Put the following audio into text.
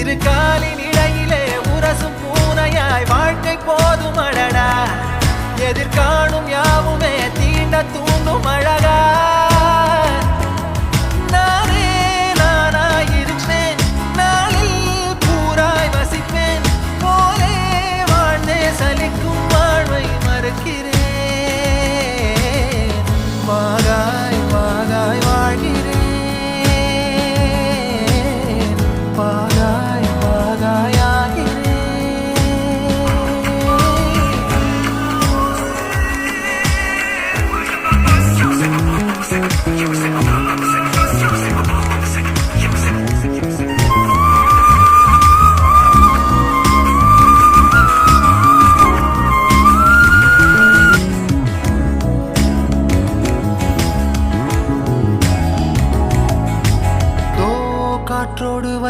இரு காலின் இடையிலே உரசும் பூனையாய் வாழ்க்கை போதும் அடடா எதிர்காணும் யாவுமே தீண்ட தூண்டும் அழகா